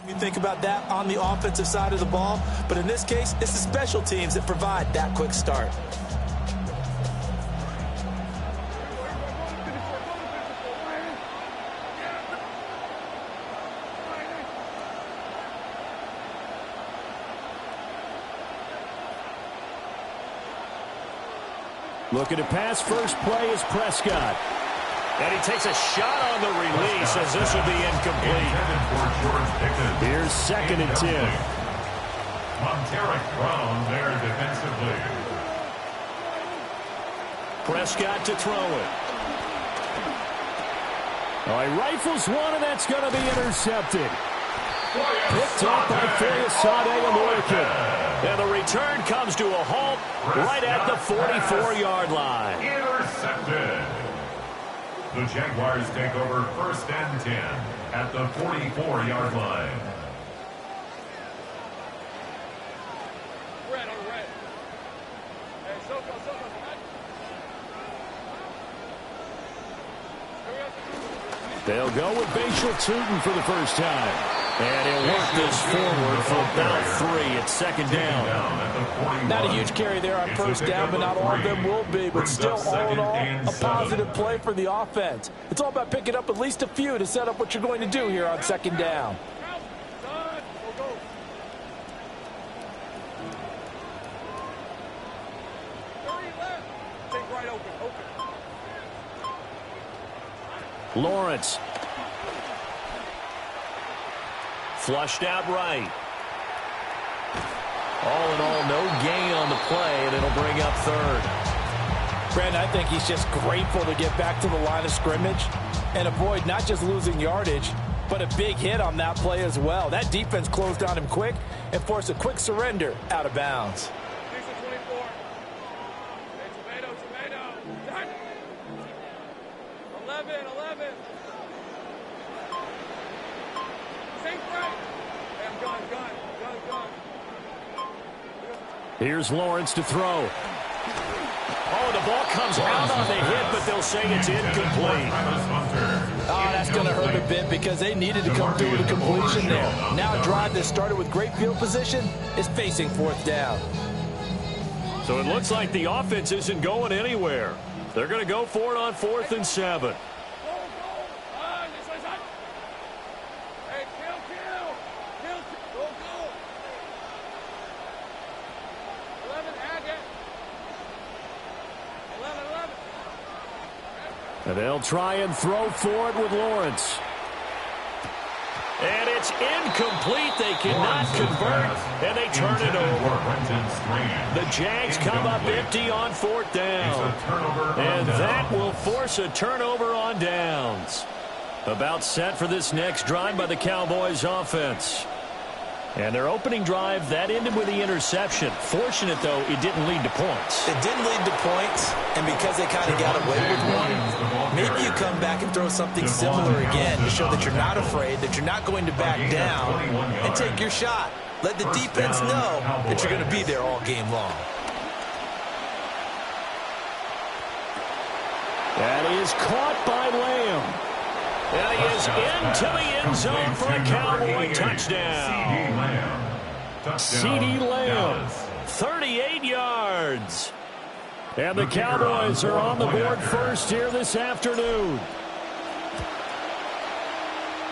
You think about that on the offensive side of the ball, but in this case, it's the special teams that provide that quick start. Looking to pass. First play is Prescott. And he takes a shot on the release as this will be incomplete. Here's 2nd and 10. Monteric Brown there defensively. Prescott to throw it. All right, rifles one, and that's going to be intercepted. Picked up by Fayasade. And the return comes to a halt right at the 44-yard line. Intercepted. The Jaguars take over 1st and 10 at the 44-yard line. They'll go with Bashal Tootin for the first time. And he'll work this forward for about 3. It's 2nd down. Not a huge carry there on 1st down, but not all of them will be. But still, all in all, a positive play for the offense. It's all about picking up at least a few to set up what you're going to do here on 2nd down. Lawrence. Flushed out right. All in all, no gain on the play, and it'll bring up 3rd. Brandon, I think he's just grateful to get back to the line of scrimmage and avoid not just losing yardage, but a big hit on that play as well. That defense closed on him quick and forced a quick surrender out of bounds. 11. Here's Lawrence to throw. Oh, the ball comes out on the hit, but they'll say it's incomplete. Oh, that's going to hurt a bit because they needed to come through with a completion there. Now a drive that started with great field position is facing 4th down. So it looks like the offense isn't going anywhere. They're going to go for it on 4th and 7. And they'll try and throw for it with Lawrence. And it's incomplete. They cannot convert, and they turn it over. The Jags come up empty on 4th down. And that will force a turnover on downs. About set for this next drive by the Cowboys offense. And their opening drive, that ended with the interception. Fortunate, though, it didn't lead to points. It didn't lead to points, and because they kind of got away with one, maybe you come back and throw something similar again to show that you're not afraid, that you're not going to back down, and take your shot. Let the defense know that you're going to be there all game long. That is caught by Lamb. And he is into the end zone for a Cowboy touchdown. CeeDee Lamb, 38 yards. And the Cowboys are on the board first here this afternoon.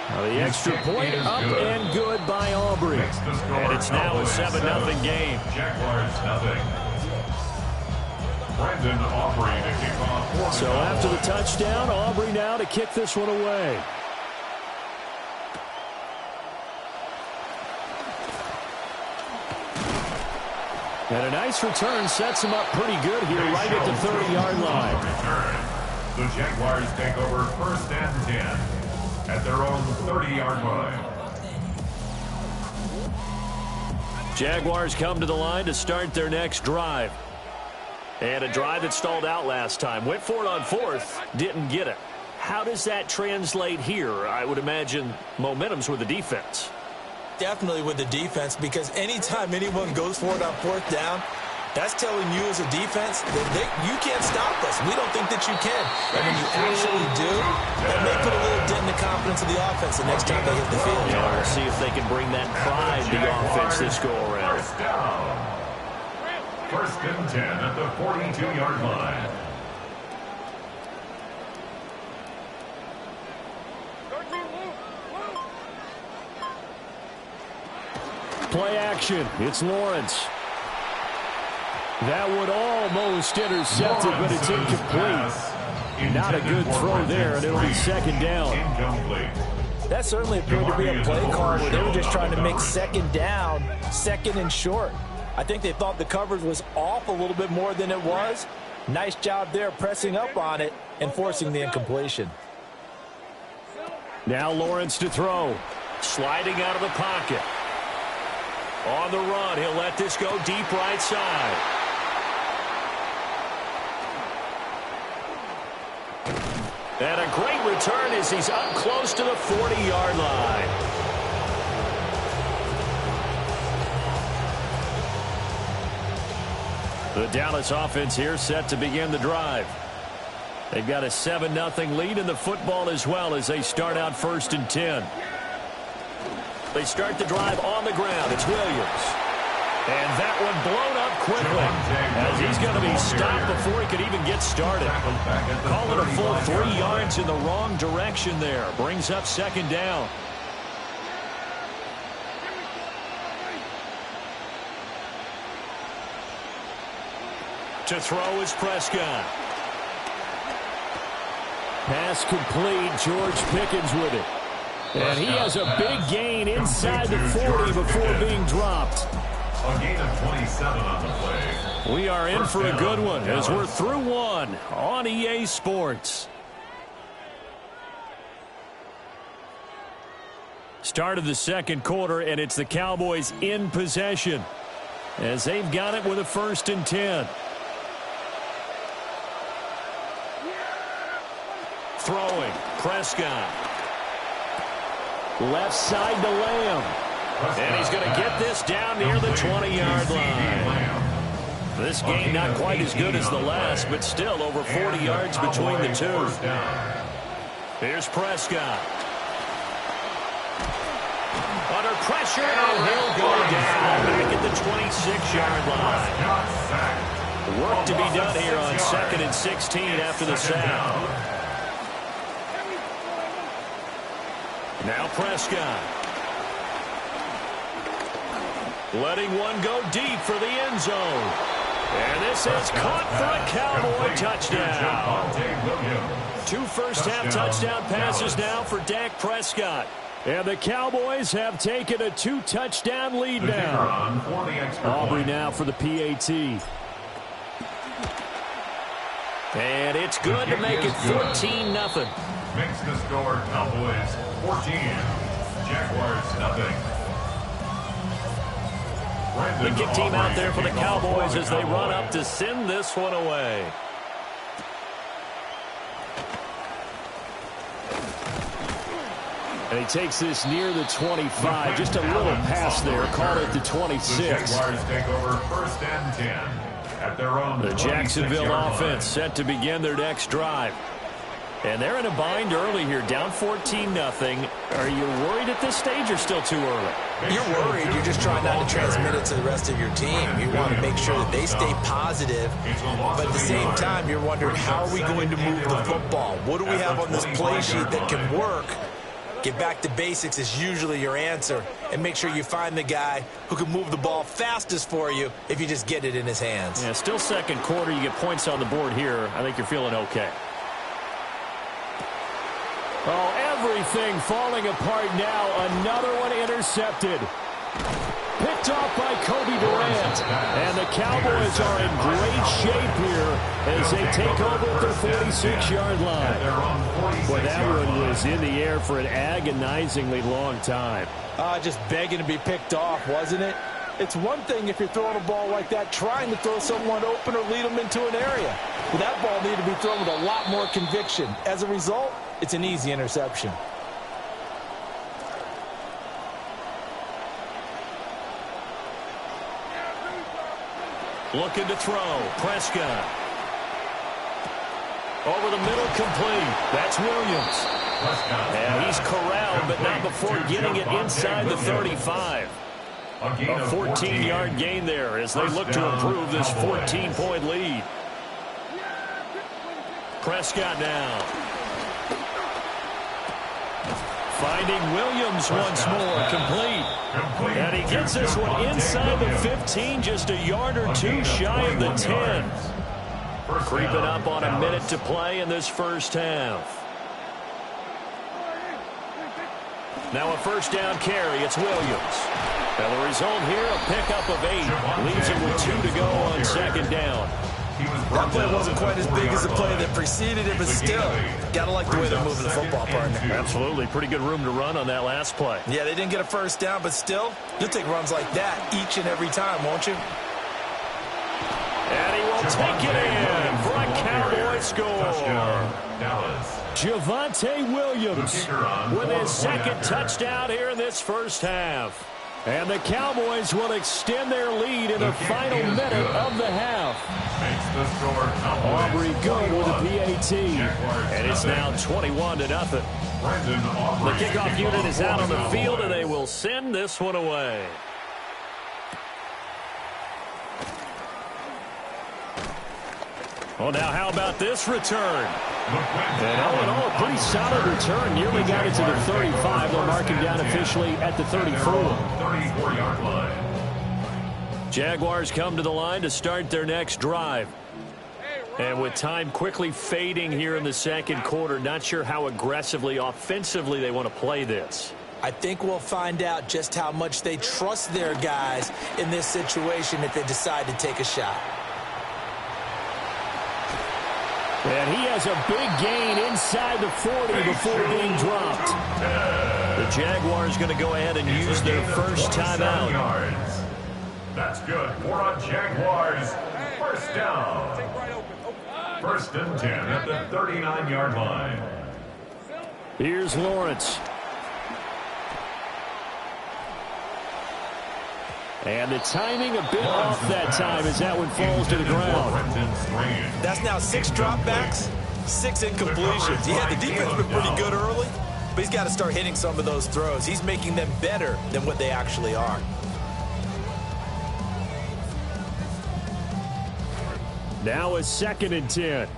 The extra point up and good by Aubrey. And it's now a 7-0 game. Jaguars nothing. Brandon Aubrey to kick off. So after the touchdown, Aubrey now to kick this one away. And a nice return sets him up pretty good here right at the 30-yard line. The Jaguars take over first and 10 at their own 30-yard line. Jaguars come to the line to start their next drive. And a drive that stalled out last time. Went for it on fourth, didn't get it. How does that translate here? I would imagine momentum's with the defense. Definitely with the defense, because anytime anyone goes for it on fourth down, that's telling you as a defense that you can't stop us. We don't think that you can. And when you actually do, that may put a little dent in the confidence of the offense the next time they hit the field. Yeah, we'll see if they can bring that pride to the offense this go-around. First down. First and 10 at the 42-yard line. Play action. It's Lawrence. That would almost intercept it, but it's incomplete. Not a good throw there, and it'll be second down. That certainly appeared to be a play call where they were just trying to make second down, second and short. I think they thought the coverage was off a little bit more than it was. Nice job there pressing up on it and forcing the incompletion. Now Lawrence to throw. Sliding out of the pocket. On the run, he'll let this go deep right side. And a great return as he's up close to the 40-yard line. The Dallas offense here set to begin the drive. They've got a 7-0 lead in the football as well as they start out first and 10. They start the drive on the ground. It's Williams. And that one blown up quickly as he's going to be stopped before he could even get started. Call it a full 3 yards in the wrong direction there. Brings up second down. To throw is Prescott. Pass complete. George Pickens with it. And he has a big gain inside the 40 before being dropped. A gain of 27 on the play. We are in for a good one as we're through one on EA Sports. Start of the second quarter, and it's the Cowboys in possession as they've got it with a first and 10. Throwing, Prescott. Left side to Lamb. And he's going to get this down near the 20-yard line. This game not quite as good as the last, but still over 40 yards between the two. Here's Prescott. Under pressure, and he'll go down back at the 26-yard line. Work to be done here on 2nd and 16 after the sack. Now Prescott. Letting one go deep for the end zone. And this is caught for a Cowboy touchdown. 2 first-half touchdown passes now for Dak Prescott. And the Cowboys have taken a 2-touchdown lead now. Aubrey now for the PAT. And it's good to make it 14-0. Makes the score Cowboys 14. Jaguars nothing. The kick team out there for the Cowboys as they run up to send this one away. And he takes this near the 25. Just a little pass there. Call it the 26. The Jaguars take over first and 10 at their own. The Jacksonville offense set to begin their next drive. And they're in a bind early here, down 14-0. Are you worried at this stage or still too early? You're worried. You're just trying not to transmit it to the rest of your team. You want to make sure that they stay positive. But at the same time, you're wondering, how are we going to move the football? What do we have on this play sheet that can work? Get back to basics is usually your answer. And make sure you find the guy who can move the ball fastest for you if you just get it in his hands. Yeah, still second quarter. You get points on the board here. I think you're feeling okay. Oh, everything falling apart now. Another one intercepted. Picked off by Kobe Durant. And the Cowboys are in great shape here as they take over at their 46-yard line. Well, that one was in the air for an agonizingly long time. Just begging to be picked off, wasn't it? It's one thing if you're throwing a ball like that, trying to throw someone open or lead them into an area. But that ball needed to be thrown with a lot more conviction. As a result, it's an easy interception. Looking to throw. Prescott. Over the middle, complete. That's Williams. And he's corralled, but not before getting it inside the 35. A 14-yard gain there as they look to improve this 14-point lead. Prescott now. Finding Williams once more, complete. And he gets this one inside the 15, just a yard or two shy of the 10. Creeping up on a minute to play in this first half. Now a first down carry, it's Williams. And the result here, a pickup of 8. Leaves him with 2 to go on second down. That play wasn't quite as big as the play that preceded it, but still, gotta like the way they're moving the football, partner. Absolutely. Pretty good room to run on that last play. Yeah, they didn't get a first down, but still, you'll take runs like that each and every time, won't you? And he will take it in for a Cowboy score. Javonte Williams with his second touchdown here in this first half. And the Cowboys will extend their lead in the final minute of the half. Aubrey good with a PAT. And it's now 21-0. The kickoff unit is out on the field, and they will send this one away. Well, now how about this return? And all in all, a pretty solid return. Nearly got it to the 35. They'll mark him down officially at the 34. 34-yard line. Jaguars come to the line to start their next drive. And with time quickly fading here in the second quarter, not sure how aggressively, offensively they want to play this. I think we'll find out just how much they trust their guys in this situation if they decide to take a shot. And he has a big gain inside the 40 before being dropped. The Jaguars going to go ahead and use their first timeout. That's good for a Jaguars first down. First and 10 at the 39-yard line. Here's Lawrence. And the timing a bit off that time as that one falls to the ground. That's now 6 dropbacks, 6 incompletions. Yeah, the defense has been pretty good early, but he's got to start hitting some of those throws. He's making them better than what they actually are. Now a 2nd and 10. 11.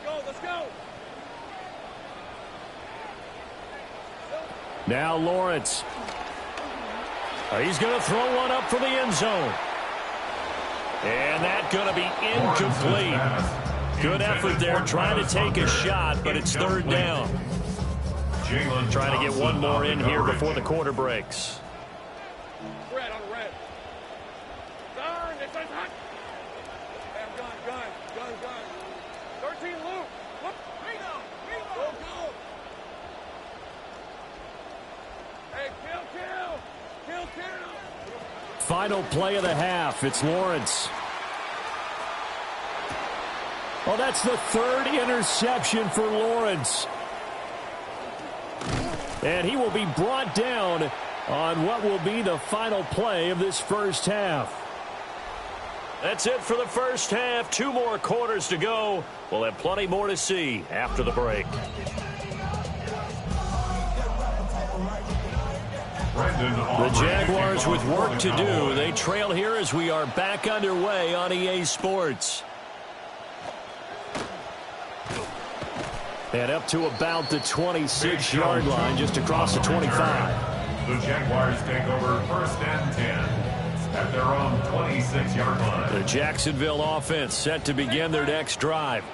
Go, let's go. Now Lawrence. He's going to throw one up for the end zone. And that's going to be incomplete. Good effort there trying to take a shot, but it's third down. Trying to get one more in here before the quarter breaks. Red on red. Gun, it's a hot. Gun. 13 loop. Whoop, go. Hey, kill. Final play of the half. It's Lawrence. Oh, that's the 3rd interception for Lawrence. And he will be brought down on what will be the final play of this first half. That's it for the first half. 2 more quarters to go. We'll have plenty more to see after the break. The Jaguars with work to do. They trail here as we are back underway on EA Sports. And up to about the 26-yard line, just across the 25. The Jaguars take over 1st and 10 at their own 26-yard line. The Jacksonville offense set to begin their next drive.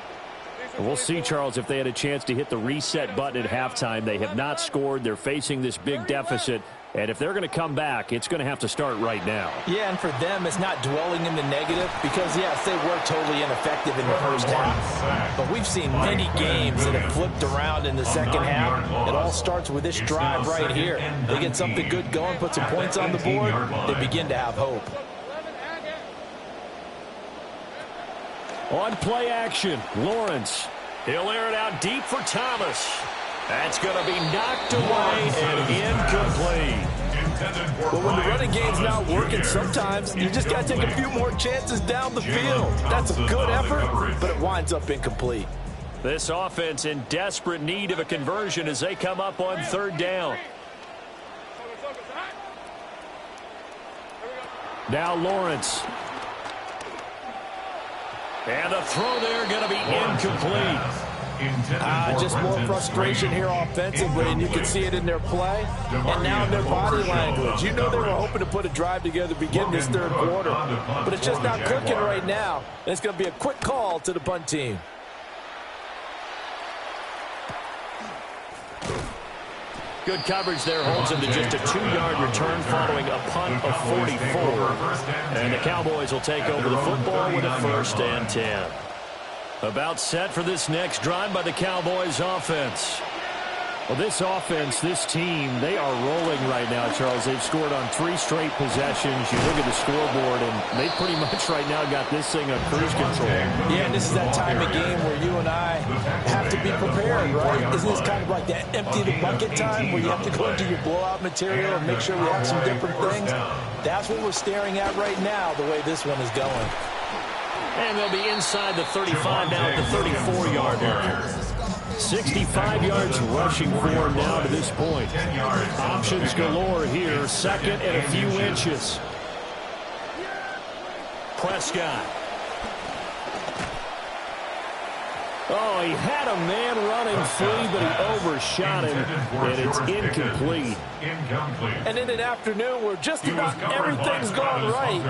We'll see, Charles, if they had a chance to hit the reset button at halftime. They have not scored. They're facing this big deficit. And if they're going to come back, it's going to have to start right now. Yeah, and for them, it's not dwelling in the negative because, yes, they were totally ineffective in the first half. But we've seen many games that have flipped around in the second half. It all starts with this drive right here. They get something good going, put some points on the board, they begin to have hope. On play action, Lawrence. He'll air it out deep for Thomas. That's going to be knocked away and incomplete. But when the running game's not working, sometimes you just got to take a few more chances down the field. That's a good effort, but it winds up incomplete. This offense in desperate need of a conversion as they come up on 3rd down. Now Lawrence. And the throw there going to be incomplete. Just more frustration here offensively, and you can see it in their play and now in their body language. You know they were hoping to put a drive together to begin this 3rd quarter, but it's just not clicking right now, and it's going to be a quick call to the punt team. Good coverage there holds him to just a 2-yard return following a punt of 44. And the Cowboys will take over the football with a 1st and 10. About set for this next drive by the Cowboys offense. Well, this offense, this team, they are rolling right now, Charles. They've scored on 3 straight possessions. You look at the scoreboard, and they pretty much right now got this thing on cruise control. Yeah, and this is that time of game where you and I have to be prepared, right? Isn't this kind of like that empty the bucket time where you have to go into your blowout material and make sure we have some different things? That's what we're staring at right now, the way this one is going. And they'll be inside the 35 now at the 34-yard line. 65 yards rushing for him now to this point. Options galore here. 2nd and a few inches. Prescott. Oh, he had a man running free, but he overshot him, and it's incomplete. And in an afternoon where just about everything's gone right,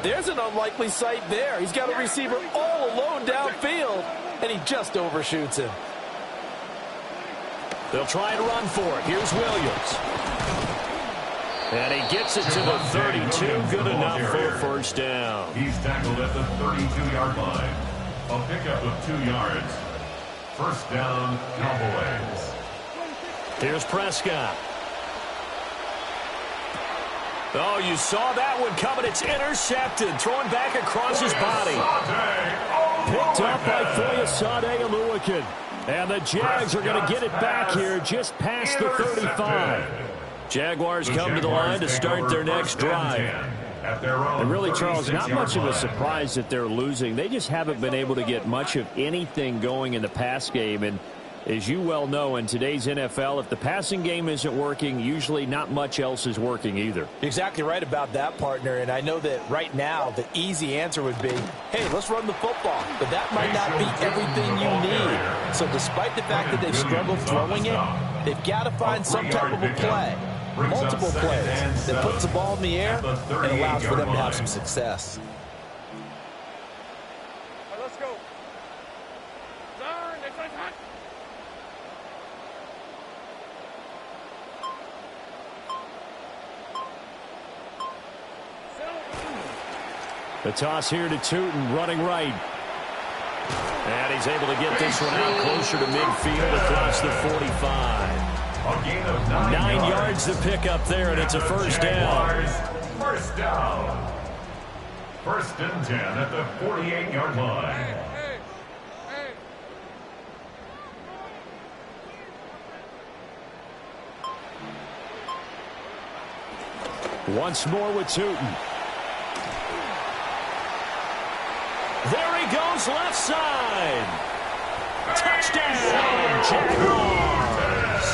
there's an unlikely sight there. He's got a receiver all alone downfield, and he just overshoots him. They'll try and run for it. Here's Williams. And he gets it to the 32. Good enough for a 1st down. He's tackled at the 32-yard line. A pickup of 2 yards. 1st down, Cowboys. Here's Prescott. Oh, you saw that one coming. It's intercepted. Throwing back across his body. Picked up by Foyesade Oluwakin. And the Jags are going to get it back here just past the 35. Jaguars come to the line to start their next drive. And really, Charles, not much of a surprise that they're losing. They just haven't been able to get much of anything going in the pass game. And as you well know, in today's NFL, if the passing game isn't working, usually not much else is working either. Exactly right about that, partner. And I know that right now the easy answer would be, hey, let's run the football. But that might not be everything you need. So despite the fact that they've struggled throwing it, they've got to find some type of a play, multiple plays, that puts the ball in the air and allows for them to have some success. Let's go. Turn, next one's hot. The toss here to Tootin, running right. And he's able to get this one out closer to midfield across the 45. A gain of 9 yards to pick up there, and it's a 1st down. 1st down. 1st and 10 at the 48-yard line. Once more with Tootin. goes left side. Touchdown, Jaguars.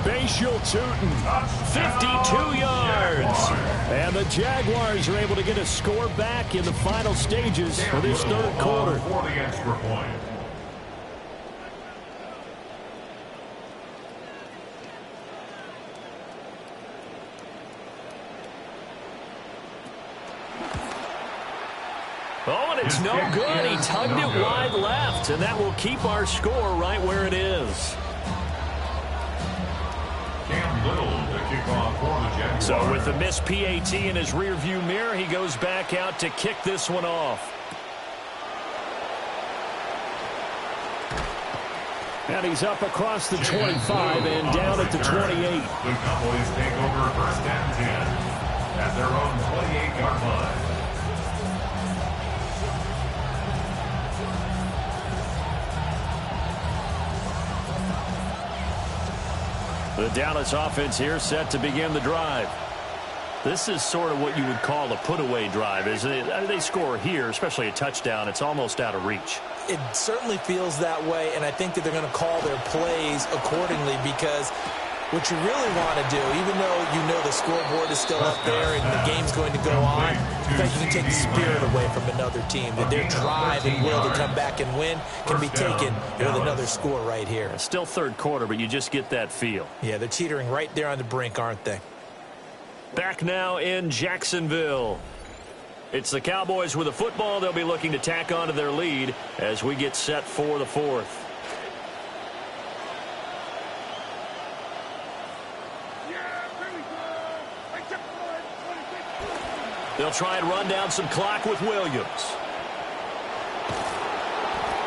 Bayshul Tootin, 52 yards. and the Jaguars are able to get a score back in the final stages of this third quarter. For the extra point. Oh, and it's no good. He tugged it wide left, and that will keep our score right where it is. So with the missed PAT in his rearview mirror, he goes back out to kick this one off. And he's up across the 25 and down at the 28. The Cowboys take over 1st and 10 at their own 28-yard line. The Dallas offense here set to begin the drive. This is sort of what you would call a put-away drive, isn't it? I mean, they score here, especially a touchdown. It's almost out of reach. It certainly feels that way, and I think that they're going to call their plays accordingly, because what you really want to do, even though you know the scoreboard is still up there and the game's going to go on, in fact, you can take the spirit away from another team. That their drive and will to come back and win can be taken with another score right here. It's still third quarter, but you just get that feel. Yeah, they're teetering right there on the brink, aren't they? Back now in Jacksonville. It's the Cowboys with the football. They'll be looking to tack onto their lead as we get set for the fourth. They'll try and run down some clock with Williams.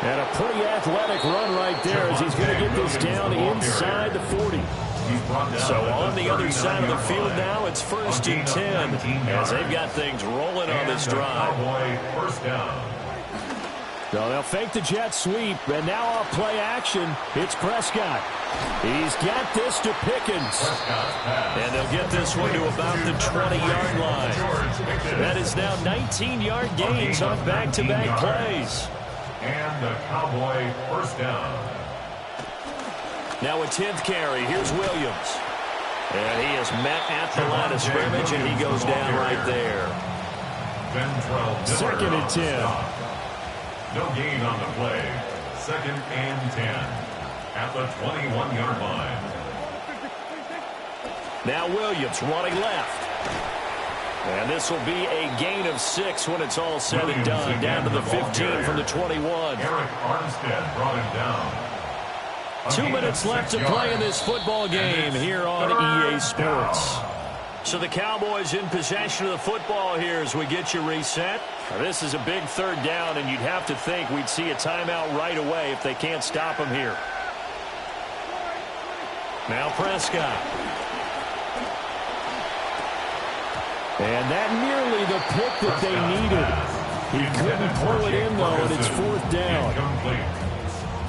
And a pretty athletic run right there as he's going to get this down inside the 40. So on the other side of the field now, it's 1st and 10 as they've got things rolling on this drive. First down. So they'll fake the jet sweep, and now off play action, it's Prescott. He's got this to Pickens. And they'll get this one to about the 20-yard line. That is now 19-yard gains on back-to-back plays. And the Cowboy first down. Now a 10th carry. Here's Williams. And he is met at the line of scrimmage, and he goes down right there. 2nd and 10. No gain on the play. 2nd and 10 at the 21-yard line. Now Williams running left. And this will be a gain of 6 when it's all said and done. Down to the 15 from the 21. Eric Armstead brought him down. 2 minutes left to play in this football game here on EA Sports. So the Cowboys in possession of the football here as we get you reset. This is a big third down, and you'd have to think we'd see a timeout right away if they can't stop him here. Now Prescott. And that nearly the pick that they needed. He couldn't pull it in, though, and it's 4th down.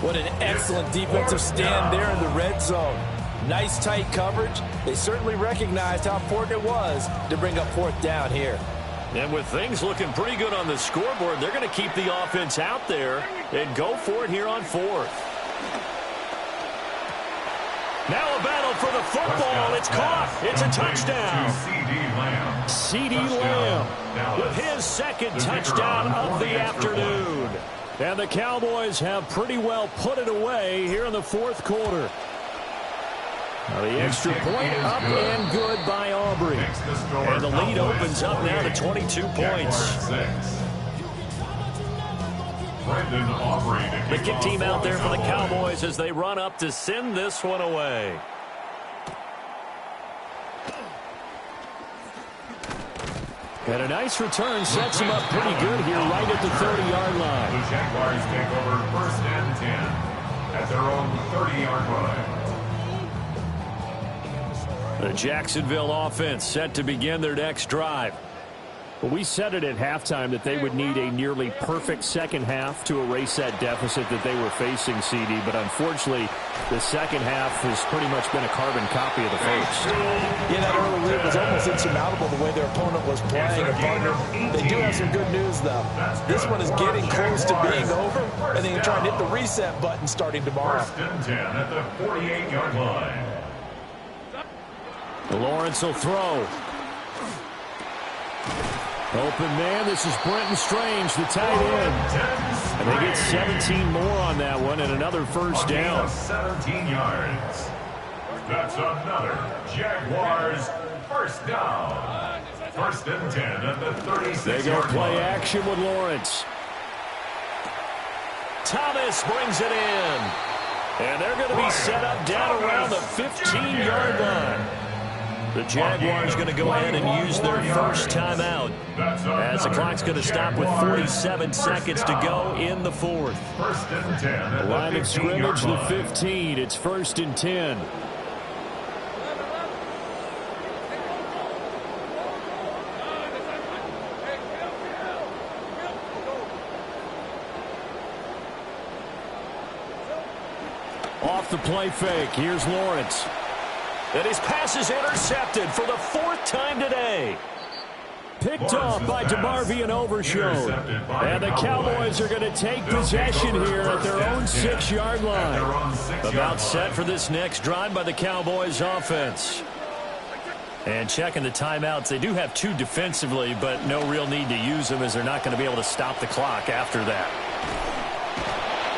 What an excellent defensive stand there in the red zone. Nice tight coverage. They certainly recognized how important it was to bring up 4th down here. And with things looking pretty good on the scoreboard, they're going to keep the offense out there and go for it here on 4th. Now a battle for the football. It's caught. It's a touchdown. CeeDee Lamb with his 2nd touchdown of the afternoon. And the Cowboys have pretty well put it away here in the 4th quarter. Now the extra point up and good by Aubrey. And the lead opens up now to 22 points. The kick team out there for the Cowboys as they run up to send this one away. And a nice return sets him up pretty good here right at the 30-yard line. The Jaguars take over 1st and 10 at their own 30-yard line. The Jacksonville offense set to begin their next drive. Well, we said it at halftime that they would need a nearly perfect second half to erase that deficit that they were facing, CD. But unfortunately, the second half has pretty much been a carbon copy of the first. Yeah, that early lead was almost insurmountable the way their opponent was playing. And partner, they do have some good news, though. This one is getting close to being over, and they can try and hit the reset button starting tomorrow. First and 10 at the 48-yard line. Lawrence will throw. Open man, this is Brenton Strange, the tight end. And they get 17 more on that one and another first down. 17 yards. That's another Jaguars first down. First and 10 at the 36-yard line. They go play action with Lawrence. Thomas brings it in. And they're going to be set up down around the 15-yard line. The Jaguars going to go ahead and use their first timeout as the clock's going to stop with 47 seconds to go in the fourth. First and 10. The line of scrimmage, the 15. It's first and 10. Off the play fake. Here's Lawrence. And his pass is intercepted for the fourth time today. Picked off by DeMarvion Overshown. And the Cowboys are going to take possession here at their own 6-yard line. About set for this next drive by the Cowboys offense. And checking the timeouts, they do have 2 defensively, but no real need to use them as they're not going to be able to stop the clock after that.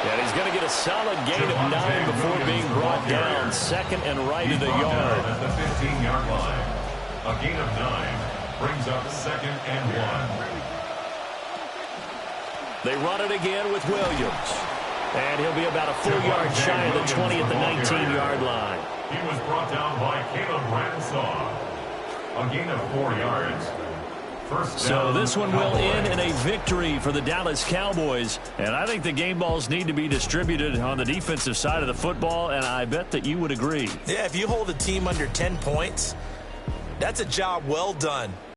And he's going to get a solid gain of 9 before being brought down. Second and right at a yard. At the 15-yard line. A gain of 9 brings up second and 1. They run it again with Williams. And he'll be about a full yard shy of the 20 at the 19-yard line. He was brought down by Caleb Ransaw. A gain of 4 yards. So this one will end in a victory for the Dallas Cowboys. And I think the game balls need to be distributed on the defensive side of the football, and I bet that you would agree. Yeah, if you hold a team under 10 points, that's a job well done.